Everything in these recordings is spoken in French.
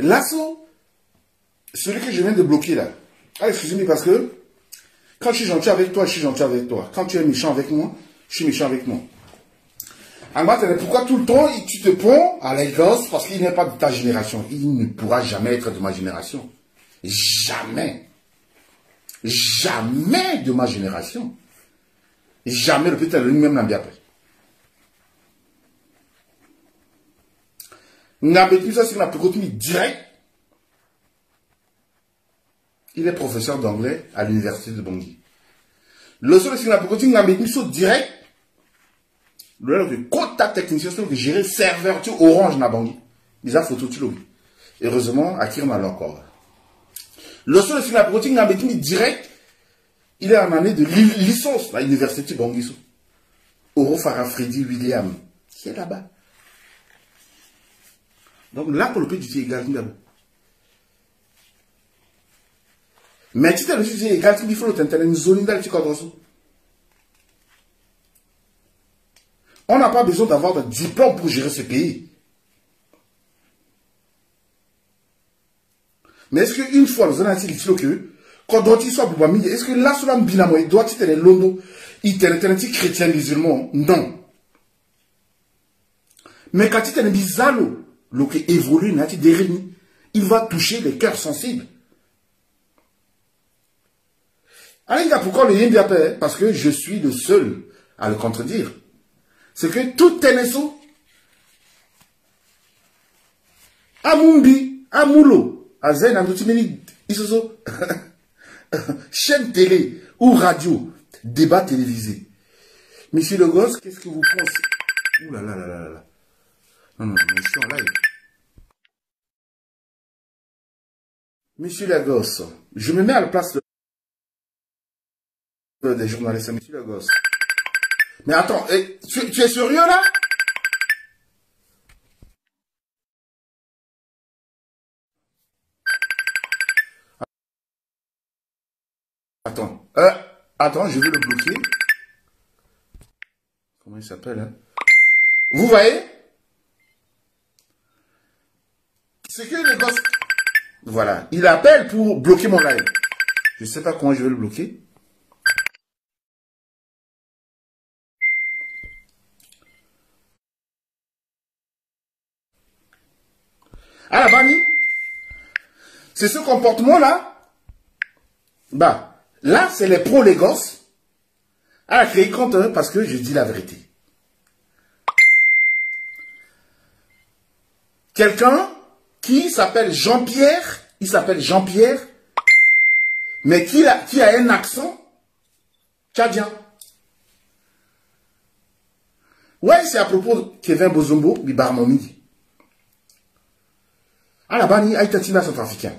L'assaut, celui que je viens de bloquer là. Ah, excusez-moi parce que quand je suis gentil avec toi, je suis gentil avec toi. Quand tu es méchant avec moi, je suis méchant avec moi. Pourquoi tout le temps tu te prends à Lagos parce qu'il n'est pas de ta génération. Il ne pourra jamais être de ma génération. Jamais. Jamais de ma génération. Jamais le petit lui-même n'a bien pris. N'a pas ça sur la pécotine direct. Il est professeur d'anglais à l'université de Bangui. Le seul sur la pécotine n'a pas ça direct. Le contact technicien, c'est que gérer serveur, tu orange na Bangui. Déjà photo tu l'as. Heureusement, Akir m'a encore. Le seul sur la pécotine n'a pas direct. Il est en année de licence à l'université de Bangui. Oro Farah Freddy William, qui est là-bas. Donc là, pour le pays du égal, mais tu t'es le sujet égal, il faut le une zone dans le on n'a pas besoin d'avoir de diplôme pour gérer ce pays. Mais est-ce qu'une fois, nous allons dire que quand doit il soit pour est-ce que là, sur la binamo, il doit être londo, il est un chrétien musulman? Non. Mais quand il est un bizarro, le qui évolue, il va toucher les cœurs sensibles. Alors, il y a pourquoi le Yindi appelle, parce que je suis le seul à le contredire. C'est que tout Ténéso, Amumbi, Amulo, Azen, Amoutimini, Isoso, chaîne télé ou radio, débat télévisé. Monsieur Le Gosse, qu'est-ce que vous pensez? Ouh là là là là là. Non, je suis en live. Monsieur Lagos, je me mets à la place des journalistes, monsieur Lagos. Mais attends, tu es sérieux là? Attends, je vais le bloquer. Comment il s'appelle, hein? Vous voyez? C'est que les gosses... Voilà, il appelle pour bloquer mon live. Je ne sais pas comment je vais le bloquer. Ah la Bani, c'est ce comportement-là. Bah, là, c'est les pros, les gosses. À créer compte parce que je dis la vérité. Quelqu'un qui s'appelle Jean-Pierre, il s'appelle Jean-Pierre, mais qui a un accent tchadien. Ouais, c'est à propos de Kevin Bozombo, Bibarmomi. À la Bani, Aïtatina centrafricain.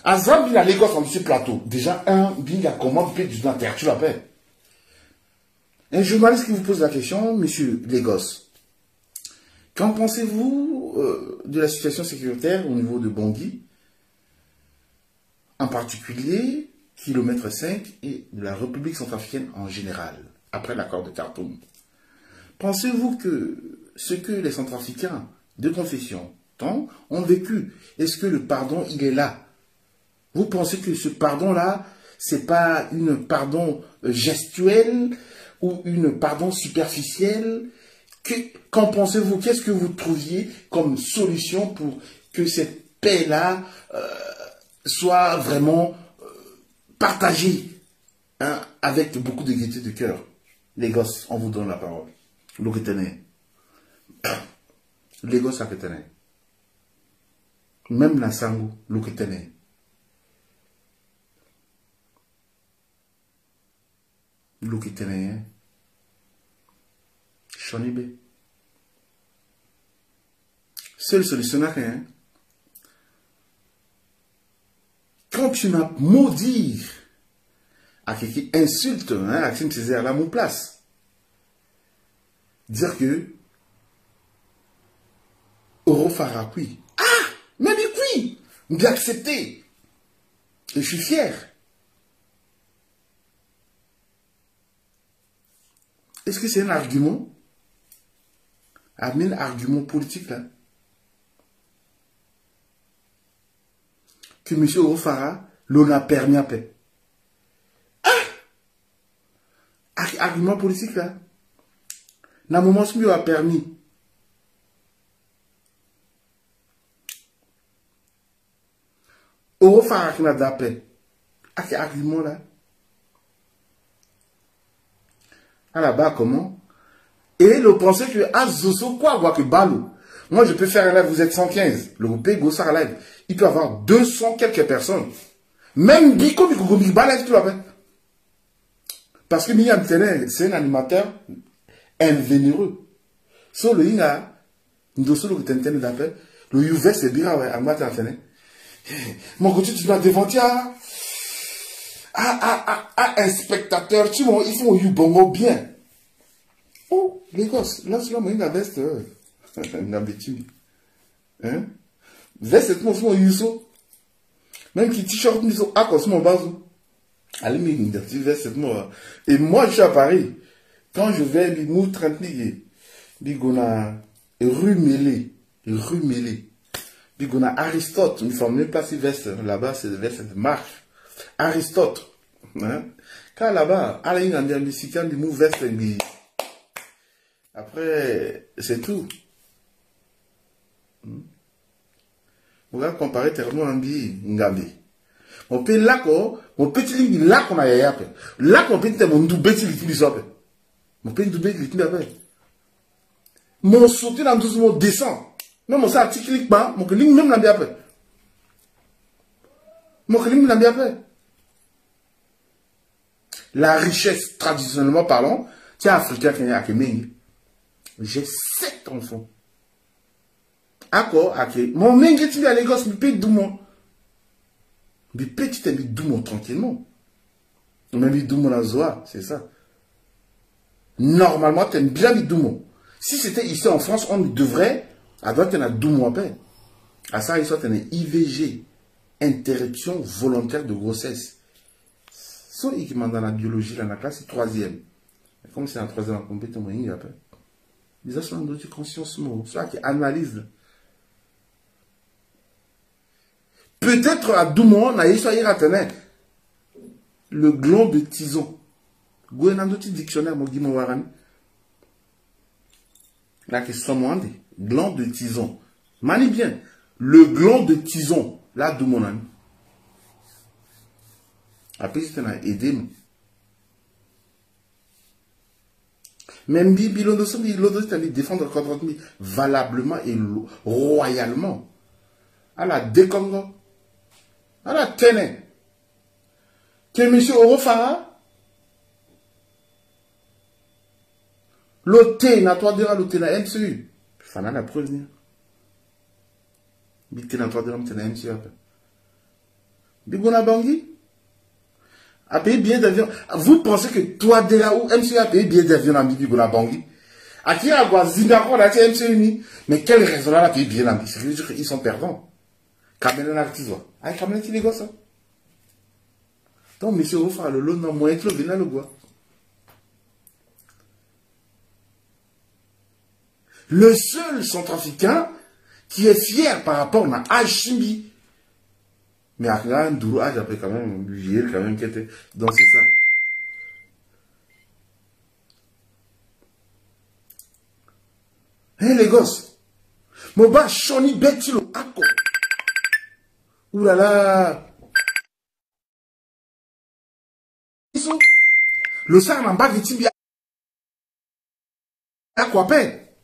À Zambie, à Lagos, en ce plateau, déjà un bing à commande du dentaire, tu l'appelles. Un journaliste qui vous pose la question, monsieur Lagos, qu'en pensez-vous de la situation sécuritaire au niveau de Bangui, en particulier kilomètre 5 et de la République centrafricaine en général, après l'accord de Khartoum? Pensez-vous que ce que les centrafricains de confession ont vécu, est-ce que le pardon, il est là? Vous pensez que ce pardon-là, c'est pas une pardon gestuelle ou une pardon superficielle? Qu'en pensez-vous? Qu'est-ce que vous trouviez comme solution pour que cette paix-là soit vraiment partagée, hein, avec beaucoup de gaieté de cœur? Les gosses, on vous donne la parole. Les gosses à Ketene. Même la sangu, l'Uketene. L'Uketene. Chonibe. Seule solution à rien. Quand tu n'as maudit à quelqu'un qui insulte, hein, Axime Césaire à mon place, dire que Orofarakui. Ah, même oui, bien accepté. Et je suis fier. Est-ce que c'est un argument? Un argument politique là? que M. Orofara l'on a permis à paix. Argument politique là. Dans le moment où il a permis. Orofara qui n'a pas paix. Quel argument là? À la bas comment? Et le pensait que Azoso quoi voir que Balo. Moi je peux faire un live, vous êtes 115. Le pays Gossard live. Il peut avoir 200 quelques personnes. Même Biko Biko Balève, tu vois. Parce que Miyam Tene, c'est un animateur invéreux. So le Inga, Ndoso le Tenten d'appel, le Youvet c'est bien, ouais, animateur Tene. Mon côté, tu dois devant, tiens. Un spectateur, tu vois, ils font Youbongo bien. Oh, les gosses, là, c'est là, moi, une veste, une habitude. Hein? Veste, c'est mon fond, Yousso. Même qui t-shirt, ils sont à cause de mon bazou. Allez, mais une veste, c'est moi. Et moi, je suis à Paris. Quand je vais, les mots 30 000, Bigona, rue Mêlée, Bigona, Aristote, nous ne sommes même pas si veste, là-bas, c'est veste de marche. Aristote. Hein? Quand là-bas, allez, il y a des musicains, des mots vestes, après, c'est tout. On va comparer tellement un billet, Ngambi. On peut là, mon petit ligne, là qu'on a yaya. Là qu'on peut être mon double petit ligne, mon petit double ligne, mon sauté dans 12 mots descend. Même mon ça, petit clic, mon ligne, même l'ambi après. Mon ligne, l'ambi après. La richesse, traditionnellement parlant, tiens, africain, qui est à Kéming. J'ai 7 enfants. D'accord, ok. Mon mec est à Lagos, mais paye doucement. Mais petit ami doucement, tranquillement. Mais mis doucement la zoa, c'est ça. Normalement, tu aimes bien mis doucement. Si c'était ici en France, on devrait, à droite, tu as doucement à peine. À ça, il soit un IVG, interruption volontaire de grossesse. Soit il dans la biologie, dans la classe, c'est 3e. Comme c'est en 3e, on peut tomber, il y a pas. Les assurants de conscience, ceux qui analysent. Peut-être à Doumon, on a le gland de Tison. Gouvernement de dictionnaire, mon guimon waran. Là, que someone dit, gland de Tison. Mani bien, le gland de Tison, là, Doumon. Après, c'est un aidé. Même Bibi, l'autre, c'est défendre contre lui valablement et royalement. À la décongo. À la tene. Que M. Orofara, l'hôtel, n'a toi de l'hôtel, n'a MCU. Fana la preuve. Bité n'a toi de l'hôtel, n'a MCU. Bigona Bangui a payé billet d'avion. Vous pensez que toi, déjà, ou MCU a payé billet d'avion à Bigona Bangui? À qui a quoi Zingaro, là, c'est MCU. Mais quelle raison là, a payé billet d'avion? Ça veut dire qu'ils sont perdants. Kamel l'artisan. Ah, Kamel, tu les gosses, ça? Donc, monsieur Ofa, le lot, non, moi, être le vénal, le bois. Le seul centrafricain qui est fier par rapport à Hachimbi. Mais à un Douro, après, quand même, Bugier, quand même, qui était. Donc, c'est ça. Hé, les gosses. Mon bas, Choni, Betilo, Ako. Ouh là là. Le sang n'a pas de bien. À quoi paix?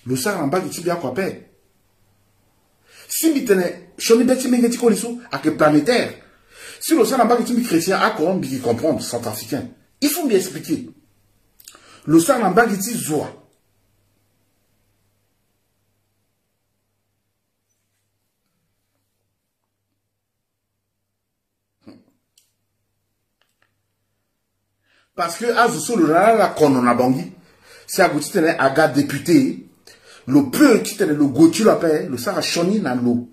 Le sang n'a pas de bien à quoi paix? Si vous tenez, Choni Betty Mengeti Koliso, à que planétaire. Si le sang n'a pas de bien chrétien, à quoi on peut comprendre, centrafricain? Il faut bien expliquer. Le sang n'a pas de bien zoa. Parce que Azuso le la konon bangi, c'est à goutti tene aga député, le peu qui tene le gotu la paix, le sara choni na l'eau.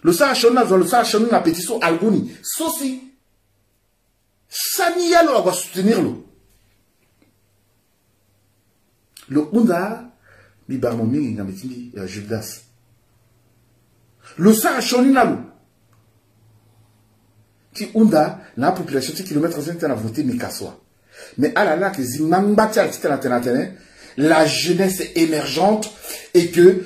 Le sara choni na le sara choni na petit so algoni. Sosi, saniya lo va soutenir l'eau. Le unda, mi barmomi na metimi Judas. Le Sarachoninalu. Qui onda, la population, qui kilomètres 5 a voté Mikaswa. Mais à la là, que la jeunesse est émergente et que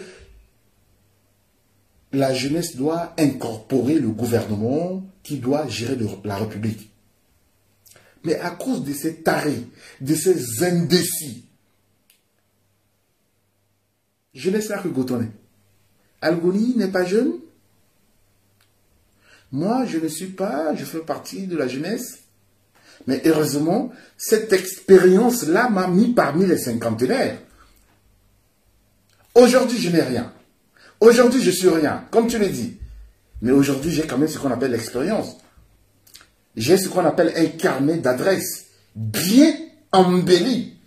la jeunesse doit incorporer le gouvernement qui doit gérer la République. Mais à cause de ces tarés, de ces indécis, jeunesse là que Gotoné. Algoni n'est pas jeune. Moi, je ne suis pas, je fais partie de la jeunesse. Mais heureusement, cette expérience-là m'a mis parmi les cinquantenaires. Aujourd'hui, je n'ai rien. Aujourd'hui, je suis rien, comme tu le dis. Mais aujourd'hui, j'ai quand même ce qu'on appelle l'expérience. J'ai ce qu'on appelle un carnet d'adresses bien embelli.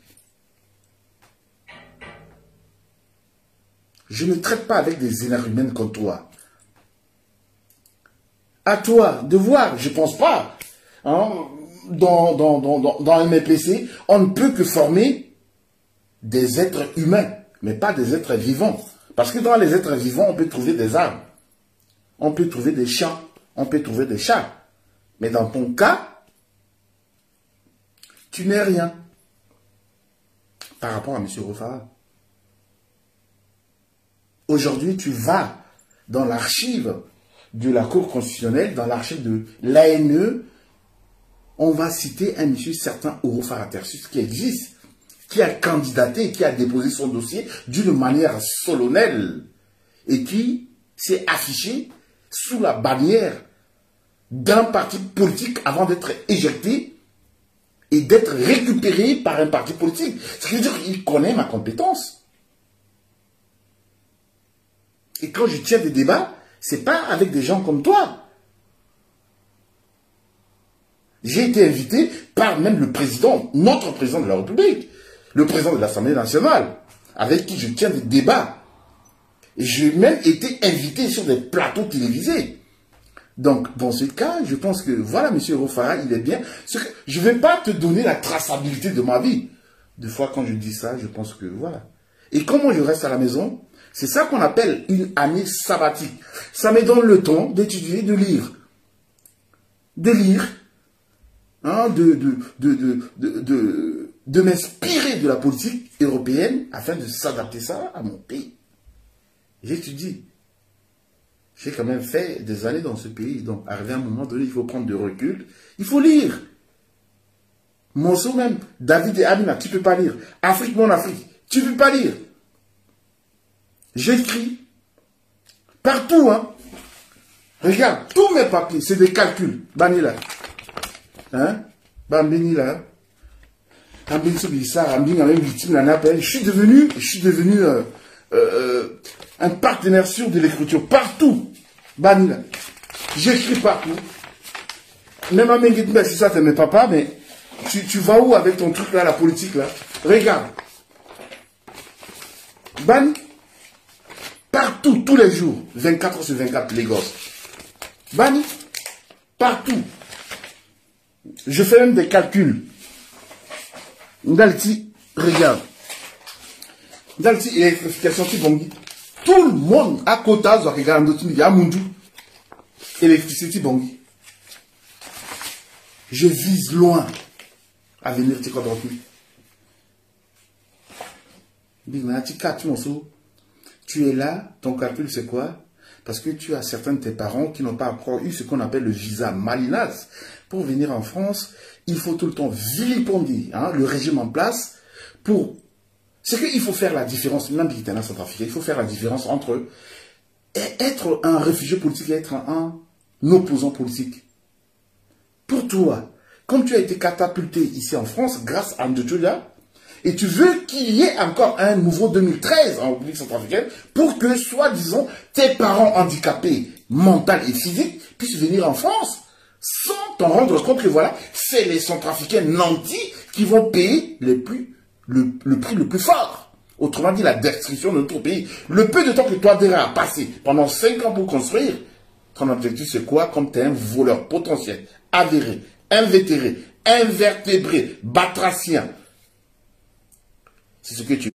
Je ne traite pas avec des énergumènes comme toi. À toi de voir, je ne pense pas. Hein, dans un MPC, on ne peut que former des êtres humains, mais pas des êtres vivants. Parce que dans les êtres vivants, on peut trouver des arbres, on peut trouver des champs, on peut trouver des chats. Mais dans ton cas, tu n'es rien par rapport à M. Rofara. Aujourd'hui, tu vas dans l'archive de la Cour constitutionnelle, dans l'archive de l'ANE, on va citer un monsieur certain Rofara Tersus qui existe, qui a candidaté, qui a déposé son dossier d'une manière solennelle et qui s'est affiché sous la bannière d'un parti politique avant d'être éjecté et d'être récupéré par un parti politique. Ce qui veut dire qu'il connaît ma compétence. Et quand je tiens des débats, c'est pas avec des gens comme toi. J'ai été invité par même le président, notre président de la République, le président de l'Assemblée nationale, avec qui je tiens des débats. Et j'ai même été invité sur des plateaux télévisés. Donc, dans ce cas, je pense que, voilà, M. Rofara, il est bien. Je ne vais pas te donner la traçabilité de ma vie. Des fois, quand je dis ça, je pense que, voilà. Et comment je reste à la maison? C'est ça qu'on appelle une année sabbatique. Ça me donne le temps d'étudier, de lire. De lire. Hein, de m'inspirer de la politique européenne afin de s'adapter ça à mon pays. J'étudie. J'ai quand même fait des années dans ce pays. Donc, arrivé à un moment donné, il faut prendre du recul. Il faut lire. Monceau même, David et Amina, tu ne peux pas lire. Afrique, mon Afrique, tu ne peux pas lire. J'écris. Partout, hein. Regarde, tous mes papiers, c'est des calculs. Bani là. Hein? Bambini là. Je suis devenu un partenaire sûr de l'écriture. Partout. Bani là. J'écris partout. Même à Menguetmbe, si ça t'aimait papa, mais tu vas où avec ton truc là, la politique là? Regarde. Bani. Partout, tous les jours. 24 sur 24, les gosses. Bani. Partout. Je fais même des calculs. Ndalti, regarde. Ndalti, électrification, tout le monde à côté doit regarder. Il y a Mundu. Électricité, bongi. Je vise loin à venir te contenter. Tu es là, ton calcul c'est quoi? Parce que tu as certains de tes parents qui n'ont pas encore eu ce qu'on appelle le visa Malinas. Pour venir en France, il faut tout le temps vilipender le régime en place pour... C'est qu'il faut faire la différence, même l'État centrafricain, il faut faire la différence entre être un réfugié politique et être un opposant politique. Pour toi, comme tu as été catapulté ici en France grâce à Ndotoula, et tu veux qu'il y ait encore un nouveau 2013 en République centrafricaine pour que, soi-disant, tes parents handicapés, mental et physique, puissent venir en France sans t'en rendre compte que voilà, c'est les centrafricains nantis qui vont payer le prix le plus fort. Autrement dit, la destruction de notre pays. Le peu de temps que toi déjà a passé pendant 5 ans pour construire, ton objectif c'est quoi? Comme tu es un voleur potentiel, avéré, invétéré, invertébré, batracien. C'est ce que tu